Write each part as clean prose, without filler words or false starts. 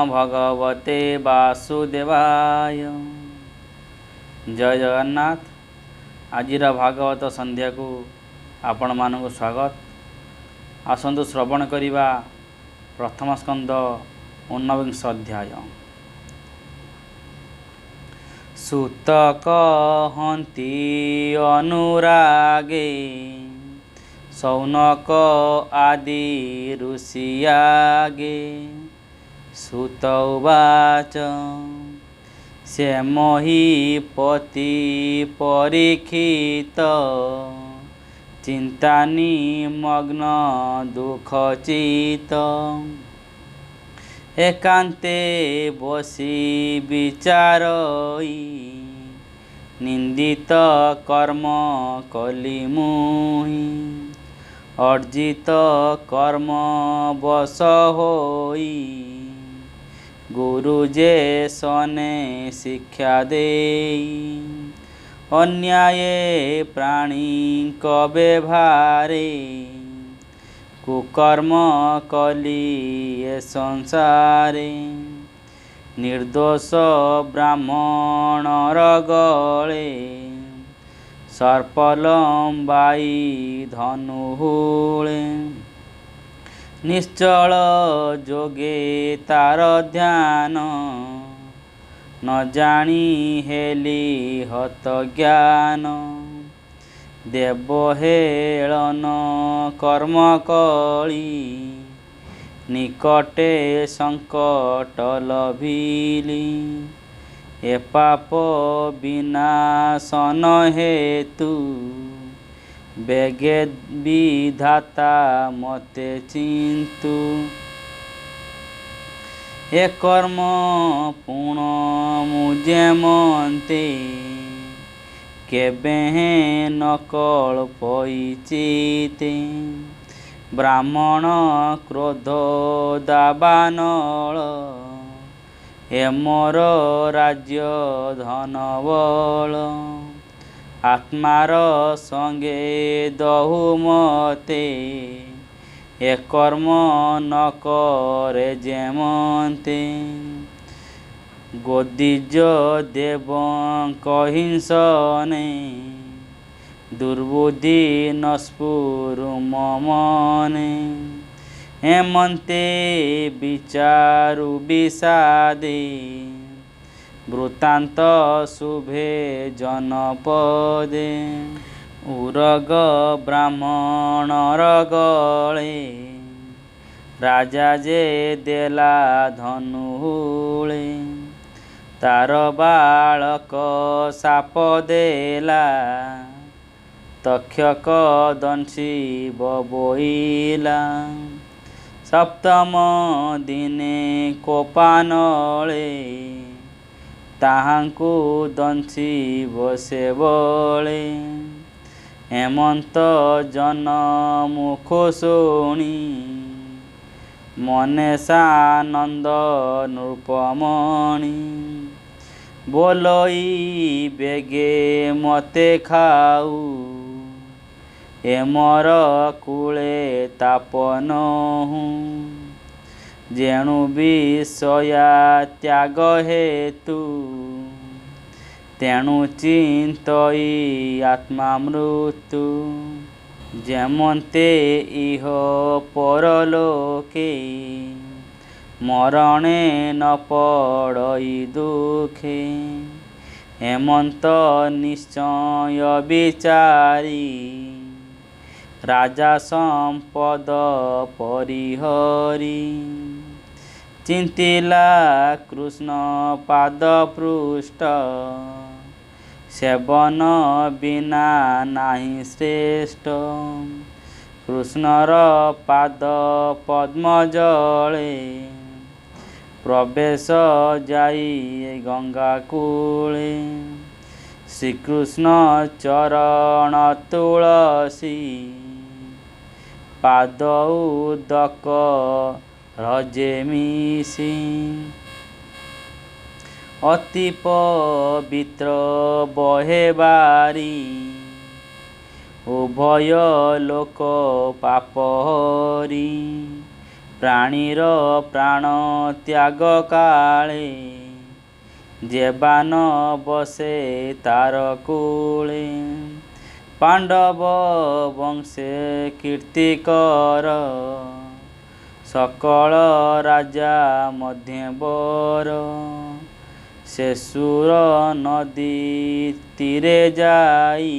भगवते वासुदेवाय। जय जगन्नाथ। आजिर भागवत संध्या को आपण मानक स्वागत। आसंतु श्रवण करिबा प्रथम स्कंद 19 अध्याय। सुत कहन्ति अनुरागे सौनक आदि ऋषियागे। सुत उवाच से महीपति परीक्षित चिंता निमग्न दुःखचित। एकांते बसी विचारई निंदित कर्म कली मुहि। अर्जित कर्म बस होई गुरु जे सने शिक्षा देई। अन्याये प्राणी कबे भारे कुकर्म कली ए संसारे। निर्दोष ब्राह्मणर गले सर्पलंबाई धनुहुळे। निश्चल जोगे तार ध्यान न जानी हेली हत ज्ञान। देवहेलन कर्म कली निकटे संकट लभिली। ए पाप विनाशन हेतु बेगे विधाता मते चिंतु। ए कर्म पुण मुझे मनते केबे न कल्पयिचिते। ब्राह्मण क्रोध दावानल ए मोर राज्य धन बल। आत्मार संगे दहु मते ए कर्म न करे जेमते। गोदिज देव कहिंसने दुर्बुद्धि नस्पुरु ममने। हेमंते विचारु विषादे वृत्तांत शुभे जनपदे। उरग ब्राह्मणर गले राजा जे देला धनुहुळे। तार बालक साप देला तक्षक दंशी बबोइला। सप्तम दिने कोपानले ताहांकु दंशी बसे बळे। हेमंत जन मुख शुणी मने सानंद नृपमणि। बोलई बेगे मते खाऊ ए मोर कूले तापनहु। जेणु विषया त्याग हेतु तेणु चिंतई आत्मा मृत्यु। जेमंते इह परलोके मरणे न पड़ई दुखे। हेमंत निश्चय विचारी राजा संपद परिहरी। चिंतिला कृष्ण पाद पृष्ठ सेवन बिना नाही श्रेष्ठ। कृष्णर पाद पद्म जले प्रवेश जाई गंगा कूले। श्रीकृष्ण चरण तुलसी पाद उदक रजे मिसी। अति पवित्र बहे बारी उभय लोक पापहरी। ପ୍ରାଣୀର ପ୍ରାଣ ତ୍ୟାଗ କାଳେ ଯେବାନ ବସେ ତାର କୂଳେ ପାଣ୍ଡବ ବଂଶେ କୀର୍ତ୍ତି କର ସକଳ ରାଜା ମଧ୍ୟବର ଶେଷୁର ନଦୀ ତୀରେ ଯାଇ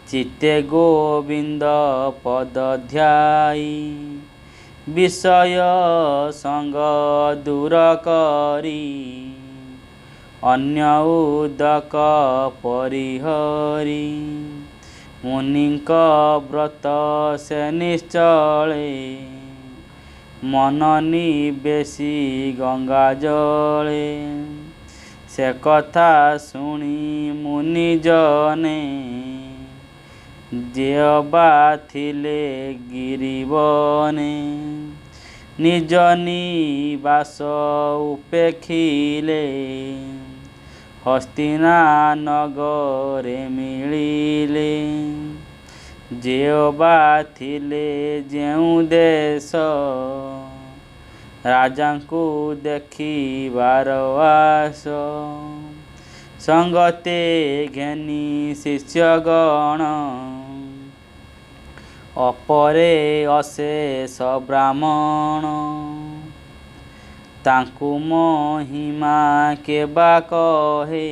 ଚିତ୍ତେ ଗୋବିନ୍ଦ ପଦ ଧ୍ୟାଇ ବିଷୟ ସଙ୍ଗ ଦୂର କରି ଅନ୍ୟ ଉଦକ ପରିହରି ମୁନିଙ୍କ ବ୍ରତ ସେ ନିଶ୍ଚଳେ ମନ ନିବେଶୀ ଗଙ୍ଗା ଜଳେ ସେ କଥା ଶୁଣି ମୁନି ଜନେ ଯେଅବା ଥିଲେ ଗିରିବନେ ନିଜ ନିବାସ ଉପେକ୍ଷିଲେ ହସ୍ତିନା ନଗରେ ମିଳିଲେ ଯେଅବା ଥିଲେ ଯେଉଁ ଦେଶ ରାଜାଙ୍କୁ ଦେଖିବାର ଆସ ସଙ୍ଗତେ ଘେନି ଶିଷ୍ୟଗଣ ଅପରେ ଅଶେଷ ବ୍ରାହ୍ମଣ ତାଙ୍କୁ ମହିମା କେବା କହେ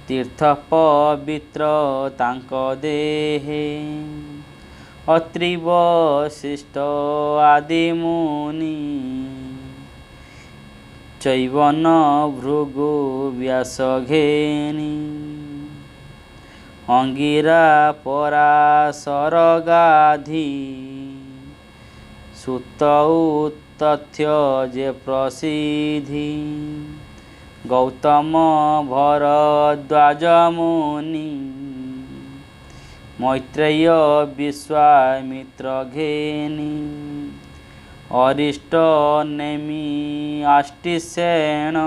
ତୀର୍ଥ ପବିତ୍ର ତାଙ୍କ ଦେହେ ଅତ୍ରି ବଶିଷ୍ଠ ଆଦି ମୁନି ଚୈବନ ଭୃଗୁ ବ୍ୟାସ ଘେନି ଅଙ୍ଗିରା ପରାଶର ଗାଧି ସୁତ ତଥ୍ୟ ଯେ ପ୍ରସିଦ୍ଧି ଗୌତମ ଭରଦ୍ୱାଜ ମୁନି ମୈତ୍ରେୟ ବିଶ୍ୱାମିତ୍ର ଘେନି ଅରିଷ୍ଟ ନେମି ଆଷ୍ଟିସେଣ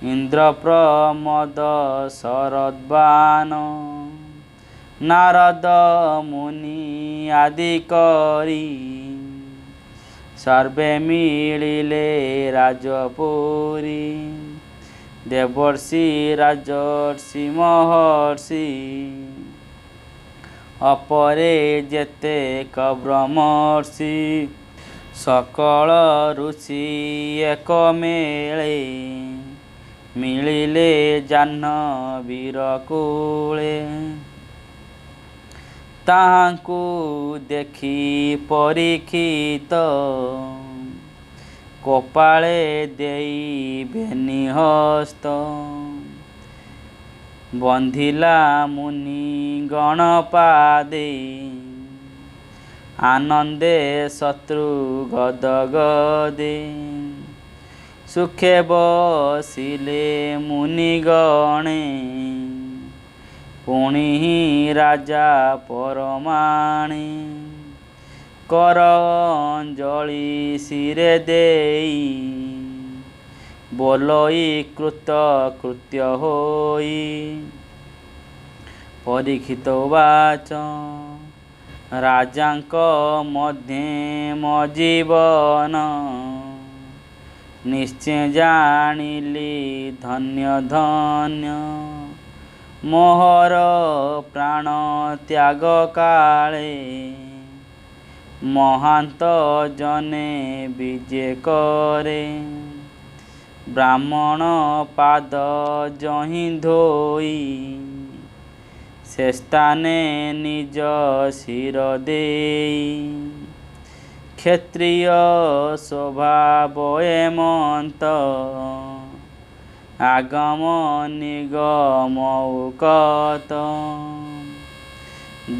ଇନ୍ଦ୍ର ପ୍ରମୋଦ ଶରଦ୍ବାନ ନାରଦ ମୁନି ଆଦି କରି ସର୍ବେ ମିଳିଲେ ରାଜପୁରୀ ଦେବର୍ଷି ରାଜର୍ଷି ମହର୍ଷି ଅପରେ ଯେତେକ ବ୍ରହ୍ମର୍ଷି ସକଳ ଋଷି ଏକ ମେଳେ ମିଳିଲେ ଜାହ୍ନବୀର କୂଳେ ତାହାଙ୍କୁ ଦେଖି ପରୀକ୍ଷିତ କପାଳେ ଦେଇ ବେନି ହସ୍ତ ବନ୍ଧିଲା ମୁନି ଗଣ ପାଦେ ଆନନ୍ଦେ ଶତ୍ରୁ ଗଦ ଗଦେ ସୁଖେ ବସିଲେ ମୁନି ଗଣେ ପୁଣି ରାଜା ପରମାଣି କର ଅଞ୍ଜଳି ଶିରେ ଦେଇ ବୋଲଇ କୃତ କୃତ୍ୟ ହୋଇ ପରୀକ୍ଷିତ ବାଚ ରାଜାଙ୍କ ମଧ୍ୟେ ମୋ ଜୀବନ ନିଶ୍ଚୟ ଜାଣିଲି ଧନ୍ୟ ଧନ୍ୟ ମୋହର ପ୍ରାଣ ତ୍ୟାଗ କାଳେ ମହାନ୍ତ ଜନେ ବିଜେ କରେ ବ୍ରାହ୍ମଣ ପାଦ ଯହିଁ ଧୋଇ ସେ ସ୍ଥାନେ ନିଜ ଶିର ଦେଇ କ୍ଷତ୍ରିୟ ସ୍ୱଭାବ ଏମନ୍ତ ଆଗମ ନିଗମ ଉକତ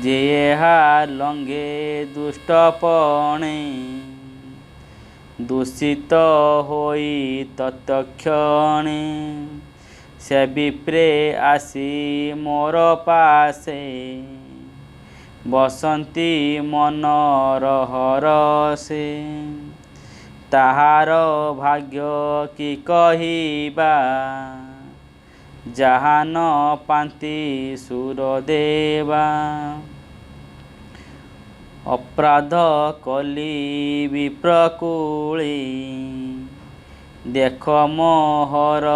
ଯେ ଏହା ଲଙ୍ଘେ ଦୁଷ୍ଟପଣେ ଦୂଷିତ ହୋଇ ତତ୍କ୍ଷଣେ ସେ ବିପ୍ରେ ଆସି ମୋର ପାଶେ ବସନ୍ତି ମନର ହରସେ ତାହାର ଭାଗ୍ୟ କି କହିବା ଯାହା ନ ପାନ୍ତି ସୁର ଦେବା अपराध कली विप्रकूले देख मोहर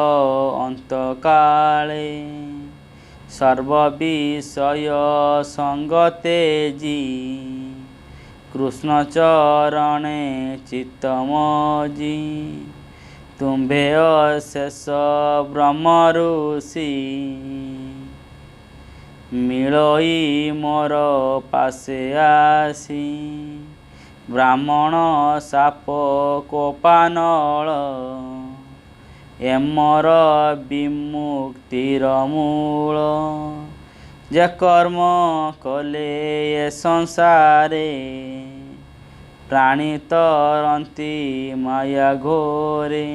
अंतकाले सर्वविषय संगतेजी कृष्ण चरणे चित्तमजी तुम्भे अशेष ब्रह्म ऋषि मिलई मोर पासे आसी ब्राह्मण साप कोपानल एमर विमुक्तिर मूल जे कर्म कले ए संसारे प्राणी तरंती माया घोरे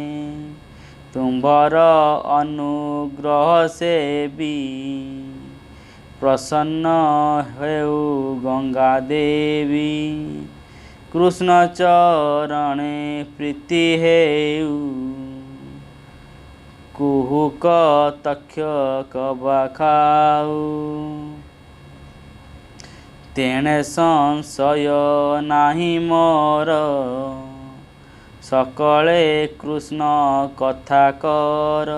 तुम्भर अनुग्रह से भी प्रसन्न हेउ गंगा देवी कृष्ण चरणे प्रीति हेउ कुहुक तक्ष कबा खाऊ तेणे संशय नाही मोर सकले कृष्ण कथा कर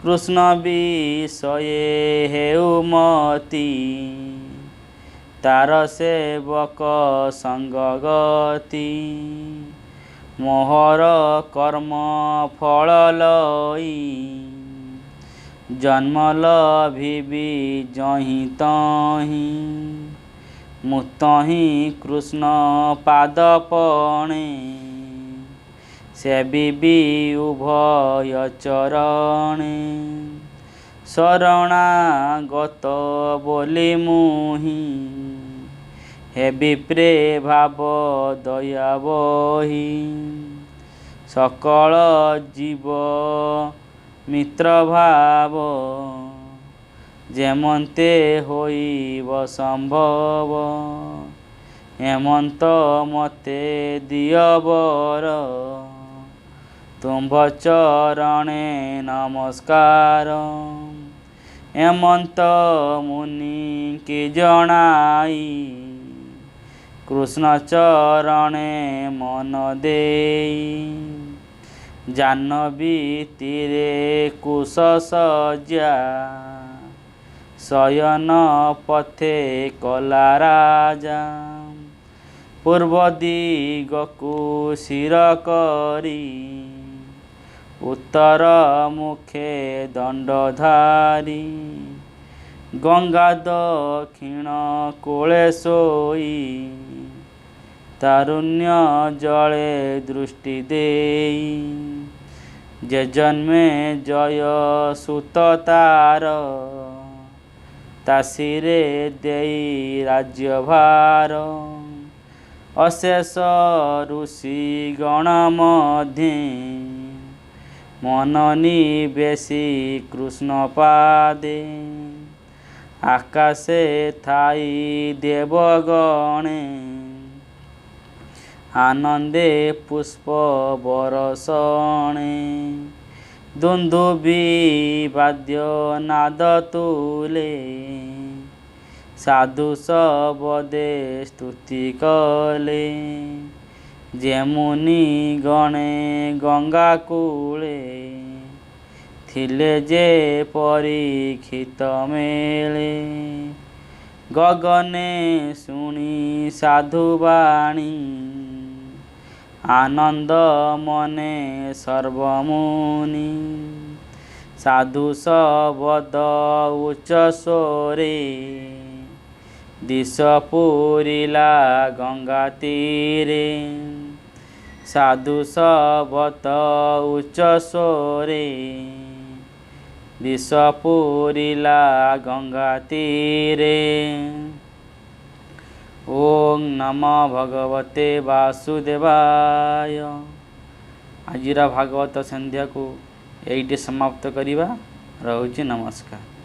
कृष्ण विषये हेउ मती तार सेवक संगगति मोहर कर्म फल लई जन्म लभिबी जहीं तहीं मुतहीं कृष्ण पाद पणे सेबिबी उभय चरणे शरणागत बोली मुहि हेबी प्रे भाव दया बही सकल जीव मित्र भाव जेमंते होइब संभव हेमंत मते दियबर तुम्भ चरणे नमस्कार हेमंत मुनि की जनाई कृष्ण चरणे मन देई जाह्नवी तीरे कुश सज्जा शयन पथे कला राजा पूर्व दिगकु शिर करी उत्तर मुखे दंडधारी गंगा दक्षिण कोले सोई तारुण्य जले दृष्टि देई जे जन्मे जय सुत तार तासिरे देई राज्यभार अशेष ऋषि गण मध्ये मन निवेशी कृष्ण पादे आकाशे थाई देवगणे आनंदे पुष्प बरसणे दुंदुभी वाद्य नाद तुले साधु सबदे स्तुति कले जेमुनि गणे गंगा कूले थिले जे परीक्षित मेले गगने शुणी साधुवाणी आनंद मने सर्वमुनि साधु सबद उच्च स्वरे दिश पूरिला गंगा तीरे साधु सबद उच्च स्वरे दिश पूरिला गंगा तीरे। ओम नमो भगवते वासुदेवाय। आजिरा भागवत संध्या को एइटे समाप्त करिबा। रहुछि नमस्कार।